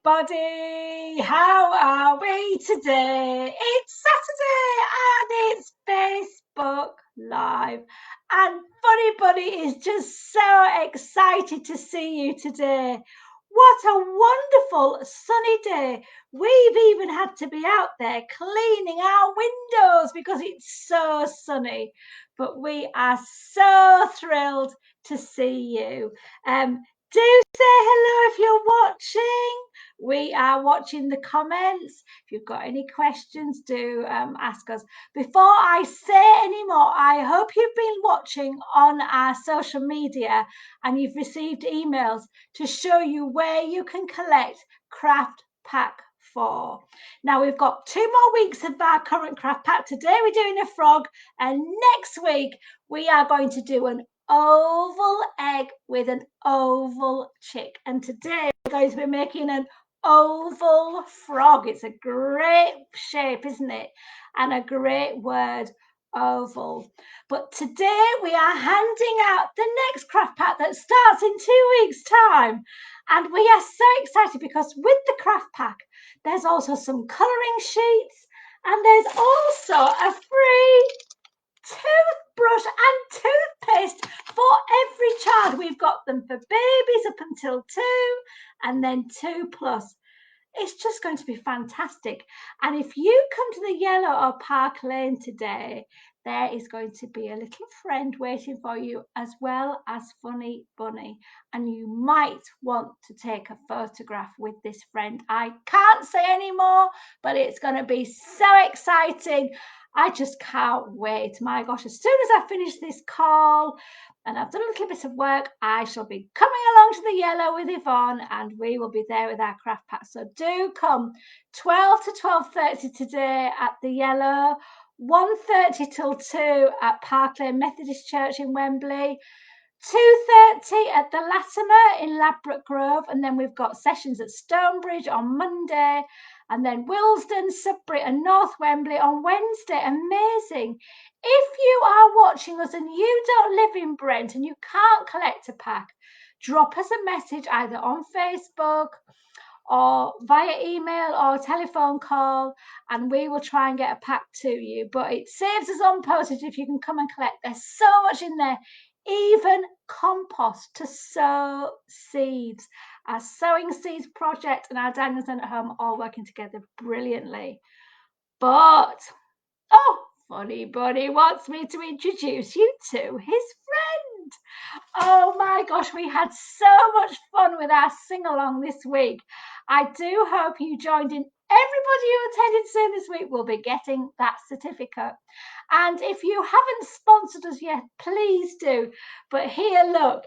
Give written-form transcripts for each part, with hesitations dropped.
everybody. How are we today? It's Saturday and it's Facebook Live. And Funny Bunny is just so excited to see you today. What a wonderful sunny day. We've even had to be out there cleaning our windows because it's so sunny. But we are so thrilled to see you. Do say hello if you're watching. We are watching the comments. If you've got any questions, do ask us. Before I say any more, I hope you've been watching on our social media and you've received emails to show you where you can collect Craft Pack 4. Now we've got 2 more weeks of our current Craft Pack. Today we're doing a frog, and next week we are going to do an oval egg with an oval chick, and today we're going to be making an oval frog. It's a great shape, isn't it? And a great word, oval. But today we are handing out the next craft pack that starts in 2 weeks time, and we are so excited because with the craft pack there's also some colouring sheets, and there's also a free toothbrush and toothpaste for every child. We've got them for babies up until 2 and then 2 plus. It's just going to be fantastic. And if you come to the Yellow or Park Lane today, there is going to be a little friend waiting for you, as well as Funny Bunny. And you might want to take a photograph with this friend. I can't say any more, but it's going to be so exciting. I just can't wait. My gosh, as soon as I finish this call and I've done a little bit of work, I shall be coming along to the Yellow with Yvonne, and we will be there with our craft pack. So do come 12 to 12:30 today at the Yellow, 1:30 till 2 at Park Lane Methodist Church in Wembley, 2:30 at the Latimer in Ladbroke Grove, and then we've got sessions at Stonebridge on Monday, and then Willesden, Sudbury and North Wembley on Wednesday. Amazing. If you are watching us and you don't live in Brent and you can't collect a pack, drop us a message either on Facebook or via email or telephone call, and we will try and get a pack to you. But it saves us on postage if you can come and collect. There's so much in there, even compost to sow seeds. Our sowing seeds project and our dining centre at home all working together brilliantly. But Funny Bunny wants me to introduce you to his friend. Oh my gosh, we had so much fun with our sing-along this week. I do hope you joined in. Everybody who attended Sing this week will be getting that certificate. And if you haven't sponsored us yet, please do. But here, look,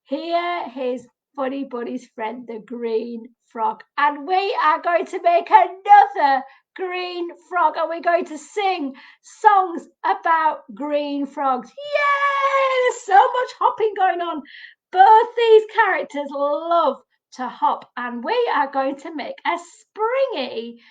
here is Funny Bunny's friend, the green frog. And we are going to make another green frog, and we're going to sing songs about green frogs. Yay! There's so much hopping going on. Both these characters love to hop, and we are going to make a springy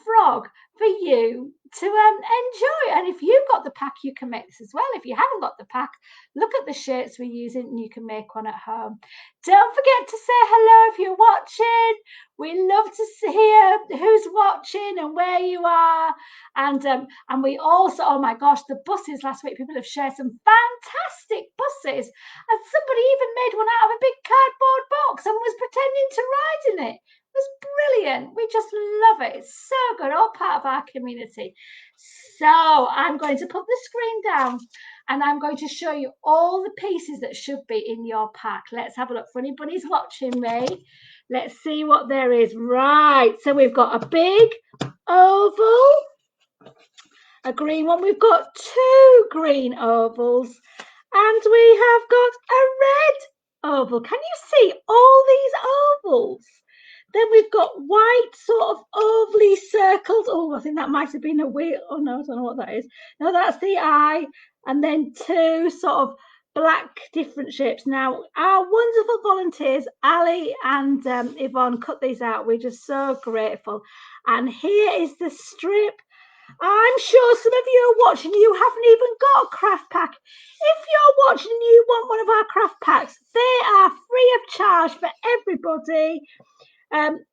frog for you to enjoy. And if you've got the pack, you can make this as well. If you haven't got the pack, look at the shapes we're using and you can make one at home. Don't forget to say hello if you're watching. We love to hear who's watching and where you are. And we also, oh my gosh, the buses last week, people have shared some fantastic buses, and somebody even made one out of a big cardboard box and was pretending to ride in it. It was brilliant. We just love it. It's so good, all part of our community. So I'm going to put the screen down and I'm going to show you all the pieces that should be in your pack. Let's have a look. Funny Bunny's watching me. Let's see what there is. Right, so we've got a big oval, a green one. We've got 2 green ovals, and we have got a red oval. Can you see all these ovals? Then we've got white sort of ovally circles. Oh, I think that might have been a wheel. Oh no, I don't know what that is. No, that's the eye. And then 2 sort of black different shapes. Now, our wonderful volunteers, Ali and Yvonne, cut these out. We're just so grateful. And here is the strip. I'm sure some of you are watching, you haven't even got a craft pack. If you're watching and you want one of our craft packs, they are free of charge for everybody.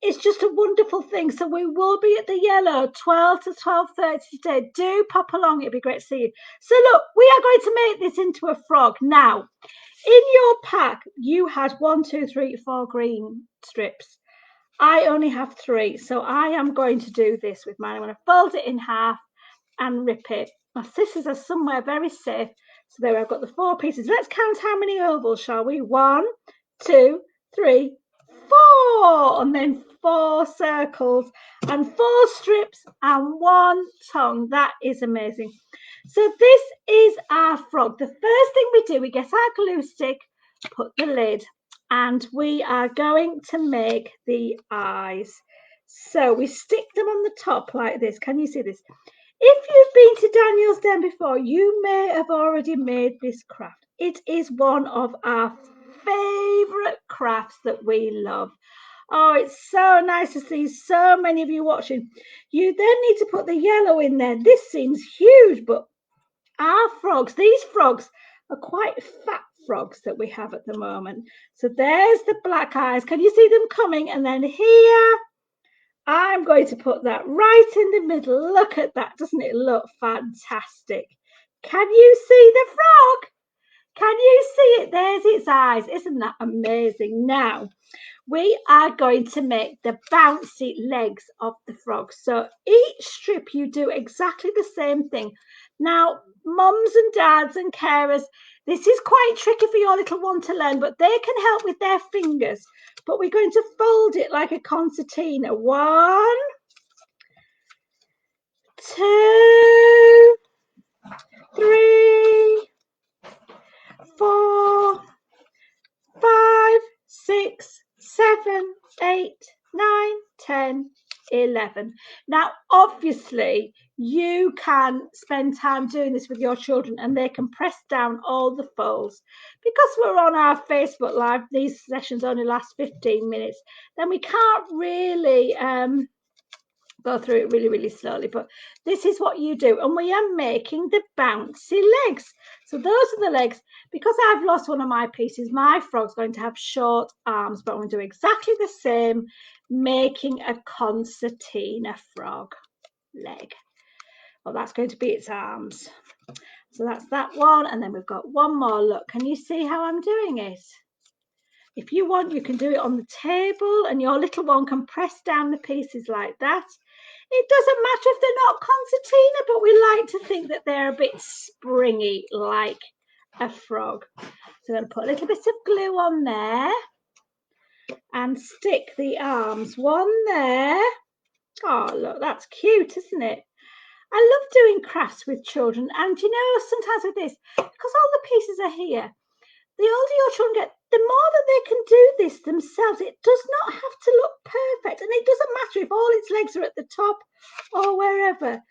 It's just a wonderful thing. So we will be at the Yellow 12 to 12:30 today. Do pop along. It'd be great to see you. So look, we are going to make this into a frog. Now, in your pack, you had 1, 2, 3, 4 green strips. I only have 3. So I am going to do this with mine. I'm going to fold it in half and rip it. My scissors are somewhere very safe. So there I've got the 4 pieces. Let's count how many ovals, shall we? 1, 2, 3, 4, and then 4 circles and 4 strips and 1 tongue. That is amazing. So this is our frog. The first thing we do, we get our glue stick, put the lid, and we are going to make the eyes. So we stick them on the top like this. Can you see this? If you've been to Daniel's Den before, you may have already made this craft. It is one of our favourite crafts that we love. Oh, it's so nice to see so many of you watching. You then need to put the yellow in there. This seems huge, but our frogs, these frogs are quite fat frogs that we have at the moment. So there's the black eyes. Can you see them coming? And then here, I'm going to put that right in the middle. Look at that. Doesn't it look fantastic? Can you see the frog? Can you see it? There's its eyes. Isn't that amazing? Now, we are going to make the bouncy legs of the frog. So each strip you do exactly the same thing. Now, mums and dads and carers, this is quite tricky for your little one to learn, but they can help with their fingers. But we're going to fold it like a concertina. 1, 2, 3, 4, 5, 6, 7, 8, 9, 10, 11. Now, obviously, you can spend time doing this with your children and they can press down all the folds. Because we're on our Facebook Live, these sessions only last 15 minutes, then we can't really go through it really slowly, but this is what you do. And we are making the bouncy legs. So those are the legs. Because I've lost one of my pieces, my frog's going to have short arms, but I'm going to do exactly the same, making a concertina frog leg. Well, that's going to be its arms. So that's that one, and then we've got one more. Look, can you see how I'm doing it? If you want, you can do it on the table, and your little one can press down the pieces like that. It doesn't matter if they're not concertina, but we like to think that they're a bit springy like a frog. So I'm going to put a little bit of glue on there and stick the arms. One there. Oh, look, that's cute, isn't it? I love doing crafts with children, and you know, sometimes with this, because all the pieces are here, the older your children get, the more that they can do this themselves. It does not have to look perfect, and it doesn't matter if all its legs are at the top or wherever.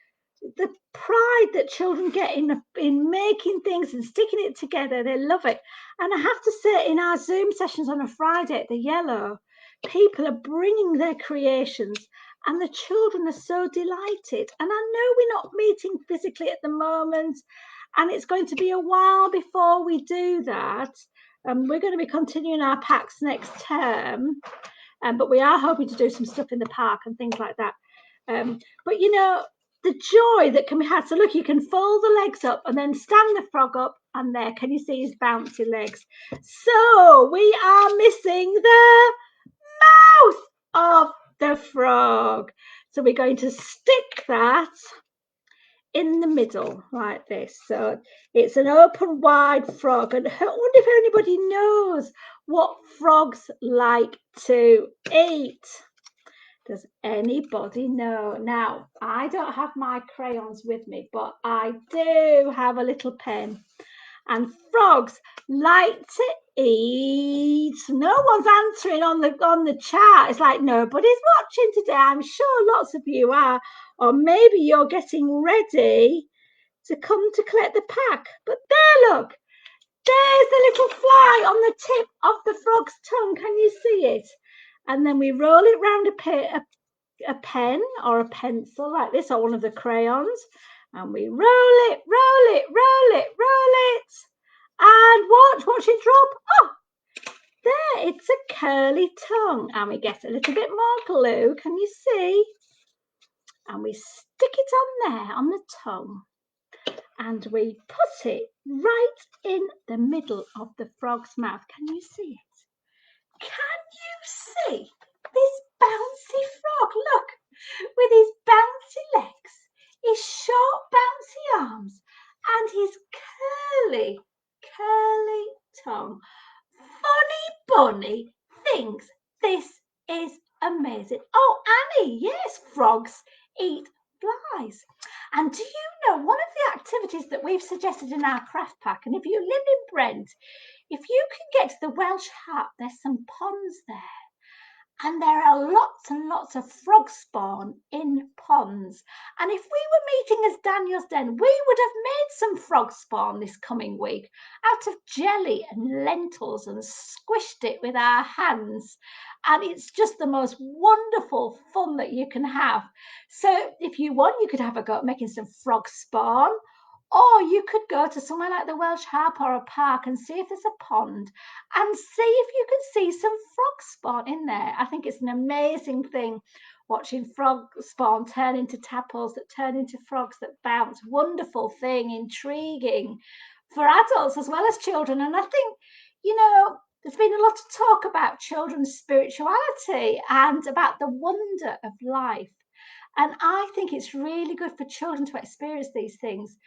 The pride that children get in making things and sticking it together, they love it. And I have to say, in our Zoom sessions on a Friday at the Yellow, people are bringing their creations and the children are so delighted. And I know we're not meeting physically at the moment, and it's going to be a while before we do that. We're going to be continuing our packs next term, but we are hoping to do some stuff in the park and things like that. But you know, the joy that can be had. So look, you can fold the legs up and then stand the frog up, and there, can you see his bouncy legs? So we are missing the mouth of the frog. So we're going to stick that in the middle like this. So it's an open wide frog, and I wonder if anybody knows what frogs like to eat. Does anybody know? Now, I don't have my crayons with me, but I do have a little pen. And frogs like to eat. No one's answering on the chat. It's like nobody's watching today. I'm sure lots of you are, or maybe you're getting ready to come to collect the pack. But there, look, there's the little fly on the tip of the frog's tongue. Can you see it? And then we roll it round a pen or a pencil like this, or one of the crayons, and we roll it, and watch it drop. Oh, there, it's a curly tongue. And we get a little bit more glue, can you see? And we stick it on there, on the tongue. And we put it right in the middle of the frog's mouth. Can you see it? Can you see this bouncy frog? Look, with his bouncy legs, his short bouncy arms, and his curly tongue. Funny Bunny thinks this is amazing. Oh, Annie, yes, frogs eat flies. And do you know one of the activities that we've suggested in our craft pack, and if you live in Brent, if you can get to the Welsh Harp, there's some ponds there. And there are lots and lots of frog spawn in ponds. And if we were meeting as Daniel's Den, we would have made some frog spawn this coming week out of jelly and lentils and squished it with our hands. And it's just the most wonderful fun that you can have. So if you want, you could have a go at making some frog spawn. Or you could go to somewhere like the Welsh Harp or a park and see if there's a pond and see if you can see some frog spawn in there. I think it's an amazing thing watching frog spawn turn into tadpoles that turn into frogs that bounce. Wonderful thing, intriguing for adults as well as children. And I think, you know, there's been a lot of talk about children's spirituality and about the wonder of life. And I think it's really good for children to experience these things,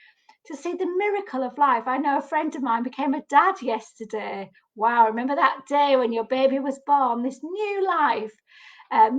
to see the miracle of life. I know a friend of mine became a dad yesterday. Wow, remember that day when your baby was born, this new life.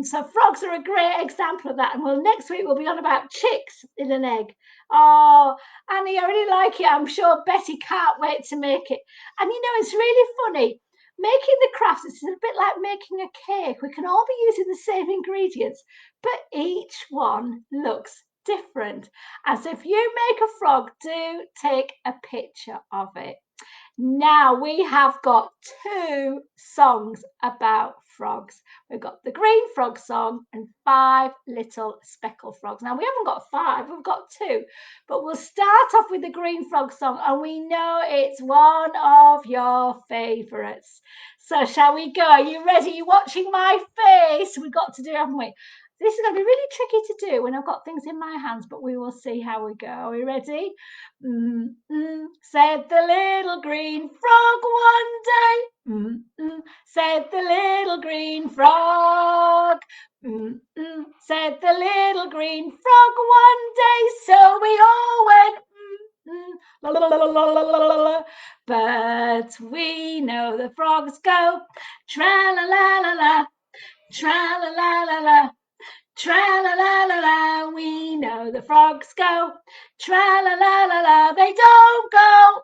So frogs are a great example of that. And well, next week we'll be on about chicks in an egg. Oh, Annie, I really like it. I'm sure Betty can't wait to make it. And you know, it's really funny. Making the crafts, it's a bit like making a cake. We can all be using the same ingredients, but each one looks different. And so if you make a frog, do take a picture of it. Now we have got 2 songs about frogs. We've got the green frog song and 5 little speckled frogs. Now we haven't got 5, we've got 2, but we'll start off with the green frog song, and we know it's one of your favourites. So shall we go? Are you ready? Are you watching my face? We've got to do it, haven't we? This is going to be really tricky to do when I've got things in my hands, but we will see how we go. Are we ready? Said the little green frog one day. Said the little green frog. Said the little green frog one day. So we all went. La, la, la, la, la, la, la, la. But we know the frogs go. Tra la la la la. Tra la la la la. Tra-la-la-la-la, we know the frogs go. Tra-la-la-la-la, they don't go.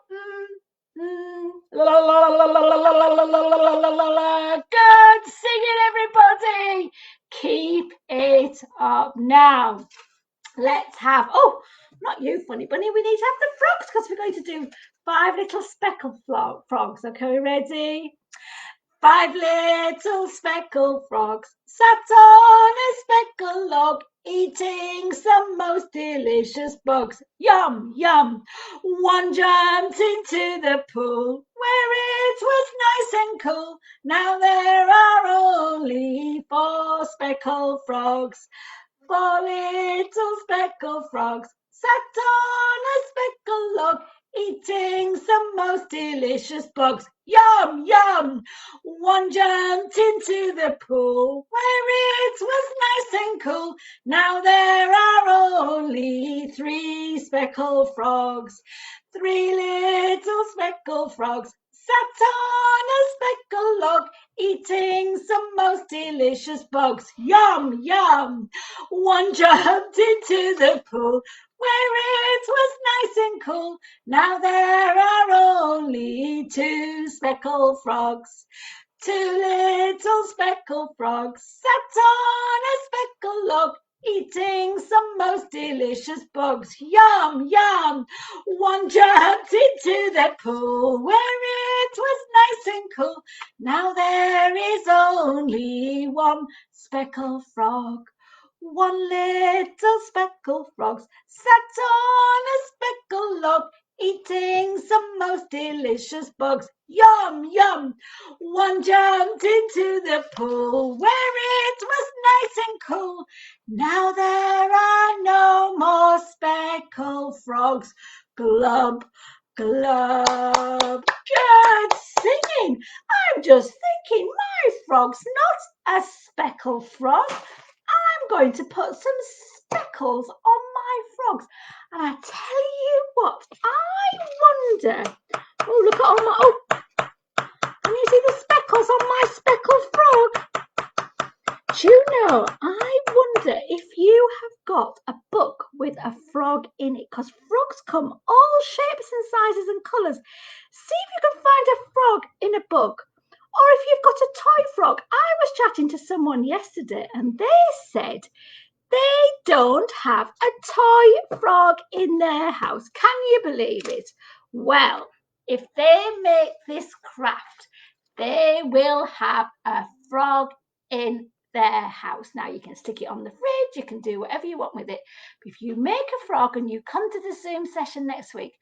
La-la-la-la-la-la-la-la-la-la-la-la. Good, sing it, everybody. Keep it up. Now, let's have, oh, not you, Funny Bunny, we need to have the frogs because we're going to do 5 little speckled frogs. Okay, ready? 5 little speckled frogs sat on a speckled log, eating some most delicious bugs. Yum, yum. One jumped into the pool where it was nice and cool. Now there are only 4 speckled frogs. 4 little speckled frogs sat on a speckled log, eating some most delicious bugs. Yum, yum. One jumped into the pool where it was nice and cool. Now there are only 3 speckled frogs. 3 little speckled frogs sat on a speckled log, eating some most delicious bugs. Yum, yum. One jumped into the pool where it was nice and cool. Now there are only 2 speckled frogs. 2 little speckled frogs sat on a speckled log, eating some most delicious bugs. Yum, yum. One jumped into the pool where it was nice and cool. Now there is only 1 speckled frog. 1 little speckled frog sat on a speckled log, eating some most delicious bugs. Yum, yum. One jumped into the pool where it was nice and cool. Now there are no more speckled frogs. Glub, glub. Good singing. I'm just thinking my frog's not a speckled frog. I'm going to put some speckles on my frogs. And I tell you what, I wonder. Oh, look at all my. Oh, can you see the speckles on my speckled frog? Do you know, I wonder if you have got a book with a frog in it, because frogs come all shapes and sizes and colours. See if you can find a frog in a book. Or if you've got a toy frog. I was chatting to someone yesterday and they said they don't have a toy frog in their house. Can you believe it? Well, if they make this craft, they will have a frog in their house. Now you can stick it on the fridge, you can do whatever you want with it. But if you make a frog and you come to the Zoom session next week,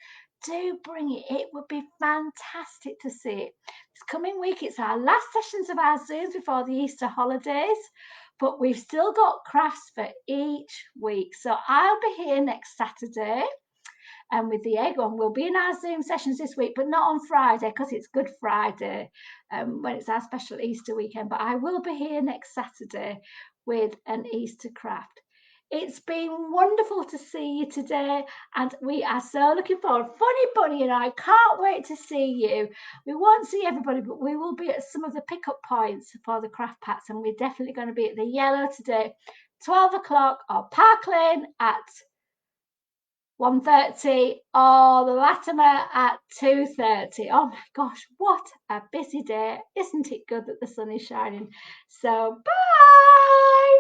do bring it. It would be fantastic to see it. This coming week, it's our last sessions of our Zooms before the Easter holidays, but we've still got crafts for each week. So I'll be here next Saturday. And with the egg on, we'll be in our Zoom sessions this week, but not on Friday because it's Good Friday when it's our special Easter weekend. But I will be here next Saturday with an Easter craft. It's been wonderful to see you today, and we are so looking forward. Funny Bunny and I can't wait to see you. We won't see everybody, but we will be at some of the pickup points for the craft packs, and we're definitely going to be at the Yellow today, 12 o'clock, or Park Lane at 1:30, or the Latimer at 2:30. Oh my gosh, what a busy day. Isn't it good that the sun is shining? So bye.